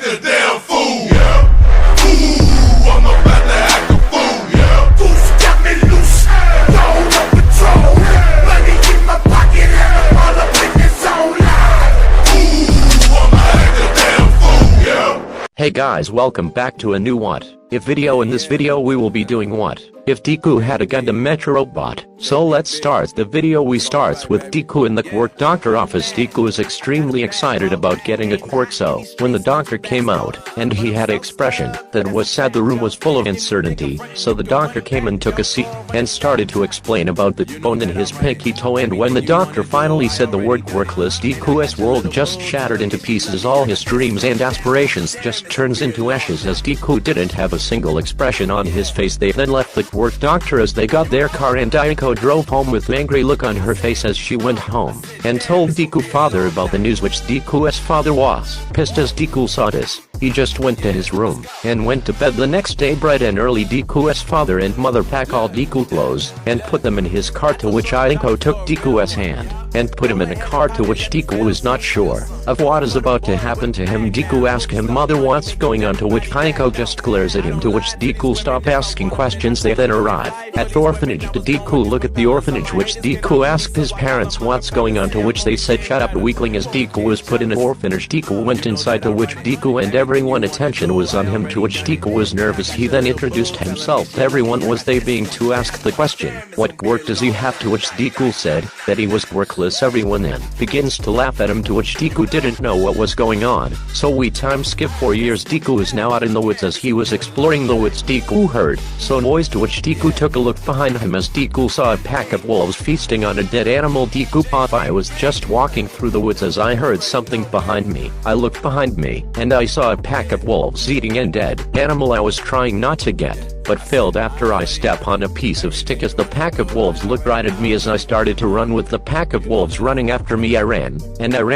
act a damn fool, yeah. Ooh, I'm about to act a fool, yeah. Goose got me loose, don't no control. Money in my pocket and I'm all up in this zone live. Ooh, I'ma act a damn fool, yeah. Hey guys, welcome back to a new What If video. In this video we will be doing what if Deku had a Gundam Mecha robot. So let's start the video. We starts with Deku in the quirk doctor office. Deku is extremely excited about getting a quirk, so when the doctor came out and he had an expression that was sad, the room was full of uncertainty. So the doctor came and took a seat and started to explain about the bone in his pinky toe, and when the doctor finally said the word quirkless, Deku's world just shattered into pieces. All his dreams and aspirations just turns into ashes as Deku didn't have a single expression on his face. They then left the quirk doctor as they got their car, and Aiko drove home with an angry look on her face as she went home and told Deku's father about the news, which Deku's father was pissed as Deku saw this. He just went to his room and went to bed the next day bright and early. Deku's father and mother packed all Deku clothes and put them in his car, to which Aiko took Deku's hand and put him in a car, to which Deku was not sure of what is about to happen to him. Deku asked him, "Mother, what's going on?" to which Aiko just glares at him, to which Deku stop asking questions. They then arrive at the orphanage. To Deku look at the orphanage, which Deku asked his parents what's going on, to which they said, "Shut up, weakling." As Deku was put in an orphanage, Deku went inside, to which Deku and everyone attention was on him, to which Deku was nervous. He then introduced himself. Everyone was they being to ask the question, "What quirk does he have?" to which Deku said that he was quirkless. Everyone then begins to laugh at him, to which Deku didn't know what was going on. So we time skip 4 years. Deku is now out in the woods. As he was exploring the woods, Deku heard some noise, to which Deku took a look behind him as Deku saw a pack of wolves feasting on a dead animal. Deku thought, "I was just walking through the woods as I heard something behind me. I looked behind me and I saw a pack of wolves eating a dead animal. I was trying not to get but failed after I stepped on a piece of stick as the pack of wolves looked right at me. As I started to run with the pack of wolves running after me, I ran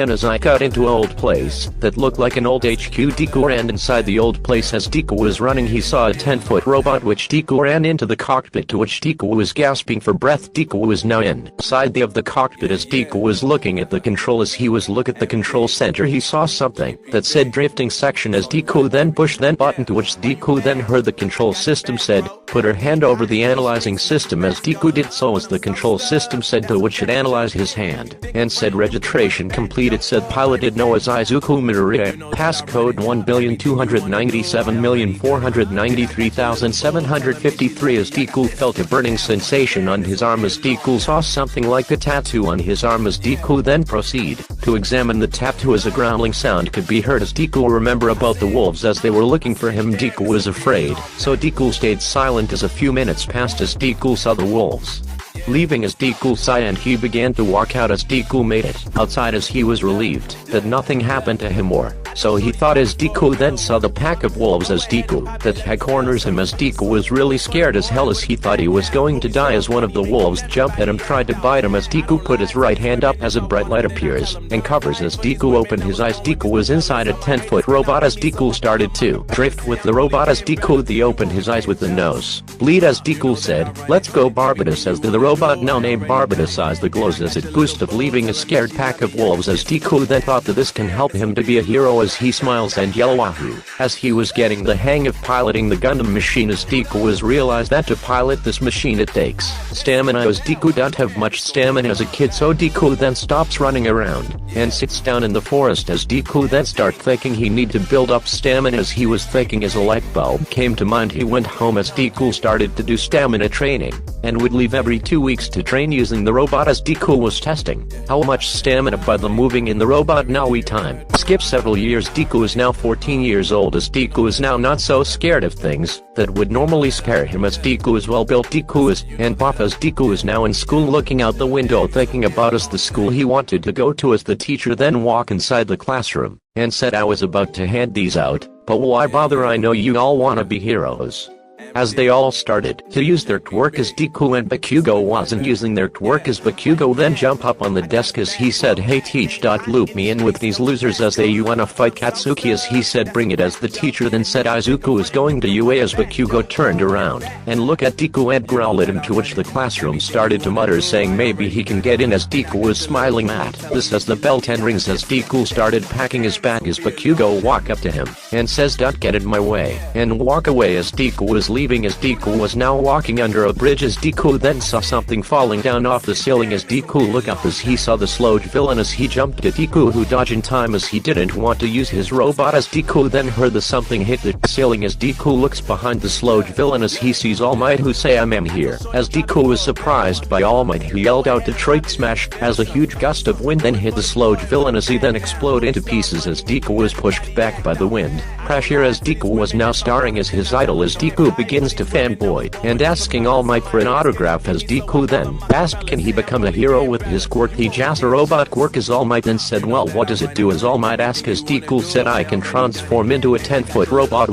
as I got into an old place that looked like an old HQ. Deku ran inside the old place. As Deku was running, he saw a 10-foot robot, which Deku ran into the cockpit, to which Deku was gasping for breath. Deku was now inside of the cockpit. As Deku was looking at the control, as he was look at the control center, he saw something that said drifting section. As Deku then pushed that button, to which Deku then heard the control system said, "Put her hand over the analyzing system." As Deku did so, as the control system said, to which it analyzed his hand and said registration complete. It said piloted Noah Izuku Midoriya, passcode 1,297,493,753. As Deku felt a burning sensation on his arm, as Deku saw something like a tattoo on his arm. As Deku then proceed to examine the tattoo, as a growling sound could be heard. As Deku remember about the wolves as they were looking for him, Deku was afraid, so Deku stayed silent. As a few minutes passed, as Deku saw the wolves leaving, as Deku sighed and he began to walk out. As Deku made it outside, as he was relieved that nothing happened to him, more so he thought. As Deku then saw the pack of wolves as Deku that had corners him, as Deku was really scared as hell, as he thought he was going to die, as one of the wolves jumped at him, tried to bite him. As Deku put his right hand up, as a bright light appears and covers. As Deku opened his eyes, Deku was inside a 10-foot robot. As Deku started to drift with the robot, as Deku opened his eyes with the nose bleed. As Deku said, "Let's go Barbados." As the robot now named Barbados eyes the glows as it boost of leaving a scared pack of wolves. As Deku then thought that this can help him to be a hero, as he smiles and yell wahoo as he was getting the hang of piloting the Gundam machine. As Deku was realized that to pilot this machine it takes stamina, as Deku don't have much stamina as a kid, so Deku then stops running around and sits down in the forest. As Deku then start thinking he need to build up stamina, as he was thinking, as a light bulb came to mind, he went home. As Deku started to do stamina training and would leave every 2 weeks to train using the robot, as Deku was testing how much stamina by the moving in the robot. Now we time skip several years. Deku is now 14 years old, as Deku is now not so scared of things that would normally scare him, as Deku is well built. Deku is and buff, as Deku is now in school looking out the window thinking about the school he wanted to go to, as the teacher then walked inside the classroom and said, "I was about to hand these out, but why bother? I know you all wanna be heroes." As they all started to use their twerk as Deku and Bakugo wasn't using their twerk as Bakugo then jump up on the desk as he said hey teach. Loop me in with these losers as they wanna fight Katsuki as he said bring it as the teacher then said Izuku is going to UA as Bakugo turned around and look at Deku and growled at him to which the classroom started to mutter saying maybe he can get in as Deku was smiling at this as the bell 10 rings as Deku started packing his bag as Bakugo walk up to him and says don't get in my way and walk away as Deku was leaving as Deku was now walking under a bridge as Deku then saw something falling down off the ceiling as Deku looked up as he saw the slowed villain as he jumped at Deku who dodged in time as he didn't want to use his robot as Deku then heard the something hit the ceiling as Deku looks behind the slowed villain as he sees All Might who say I'm here. As Deku was surprised by All Might he yelled out Detroit Smash as a huge gust of wind then hit the slowed villain as he then exploded into pieces as Deku was pushed back by the wind. Pressure as Deku was now starring as his idol as Deku begins to fanboy and asking All Might for an autograph as Deku then asked can he become a hero with his quirk he just a robot quirk as All Might then said well what does it do as All Might asked as Deku said I can transform into a 10-foot robot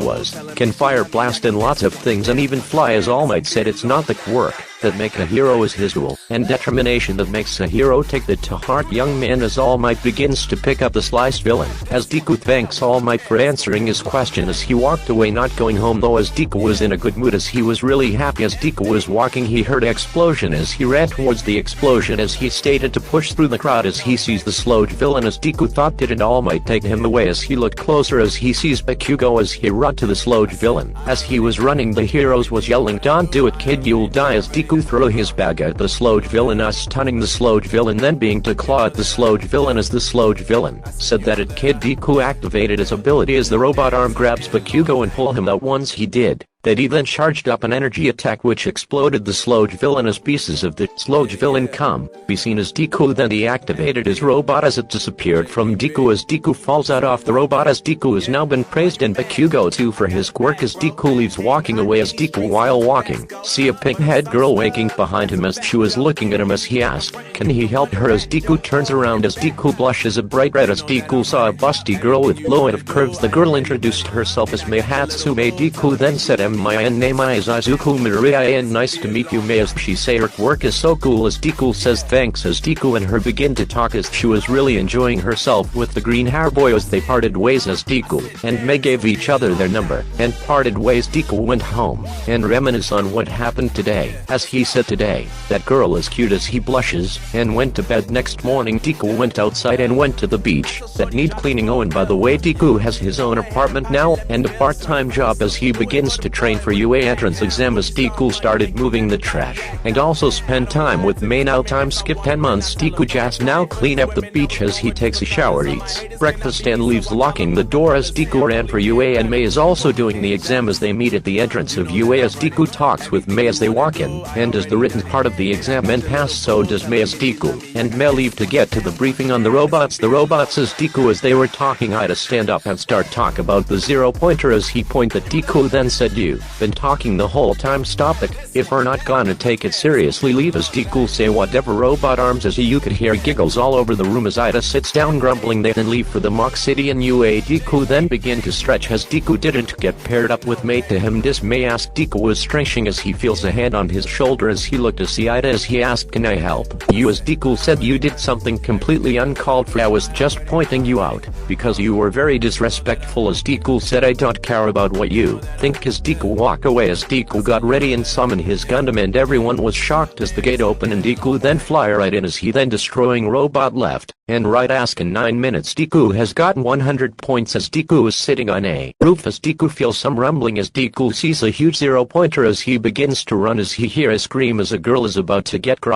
can fire blast and lots of things and even fly as All Might said it's not the quirk that make a hero is his will and determination that makes a hero take that to heart young man as All Might begins to pick up the sliced villain as Deku thanks All Might for answering his question as he walked away not going home though as Deku was in a good mood as he was really happy as Deku was walking he heard explosion as he ran towards the explosion as he stated to push through the crowd as he sees the slowed villain as Deku thought didn't All Might take him away as he looked closer as he sees Bakugo as he run to the slowed villain as he was running the heroes was yelling don't do it kid you'll die as Deku threw his bag at the slowed villain stunning the slowed villain then being to claw at the slowed villain as the slowed villain said that it kid Deku activated his ability as the robot arm grabs Bakugo and pull him out once he did that he then charged up an energy attack which exploded the slowed villain as pieces of the slowed villain be seen as Deku then deactivated his robot as it disappeared from Deku as Deku falls out off the robot as Deku has now been praised and Bakugo too for his quirk as Deku leaves walking away as Deku while walking see a pink-head girl waking behind him as she was looking at him as he asked can he help her as Deku turns around as Deku blushes a bright red as Deku saw a busty girl with low of curves the girl introduced herself as Mei Hatsume Deku then said my name is Izuku Mirai and nice to meet you Mei as she say her work is so cool as Deku says thanks as Deku and her begin to talk as she was really enjoying herself with the green hair boy as they parted ways as Deku and Mei gave each other their number and parted ways Deku went home and reminisce on what happened today as he said today that girl is cute as he blushes and went to bed next morning Deku went outside and went to the beach that need cleaning and by the way Deku has his own apartment now and a part-time job as he begins to train for UA entrance exam as Deku started moving the trash and also spend time with Mei now time skip 10 months Deku just now clean up the beach as he takes a shower eats breakfast and leaves locking the door as Deku ran for UA and Mei is also doing the exam as they meet at the entrance of UA as Deku talks with Mei as they walk in and does the written part of the exam and pass so does Mei as Deku and Mei leave to get to the briefing on the robots as Deku as they were talking I to stand up and start talk about the 0-pointer as he point at Deku then said you been talking the whole time stop it if we're not gonna take it seriously leave as Deku say whatever robot arms as you could hear giggles all over the room as Ida sits down grumbling they then leave for the Mock City and UA Deku then begin to stretch as Deku didn't get paired up with Mei to him May asked Deku was stretching as he feels a hand on his shoulder as he looked to see Ida as he asked can I help you as Deku said you did something completely uncalled for I was just pointing you out because you were very disrespectful as Deku said I don't care about what you think as Deku walk away as Deku got ready and summoned his Gundam and everyone was shocked as the gate opened and Deku then fly right in as he then destroying robot left and right asking 9 minutes Deku has gotten 100 points as Deku is sitting on a roof as Deku feels some rumbling as Deku sees a huge 0-pointer as he begins to run as he hears a scream as a girl is about to get crushed.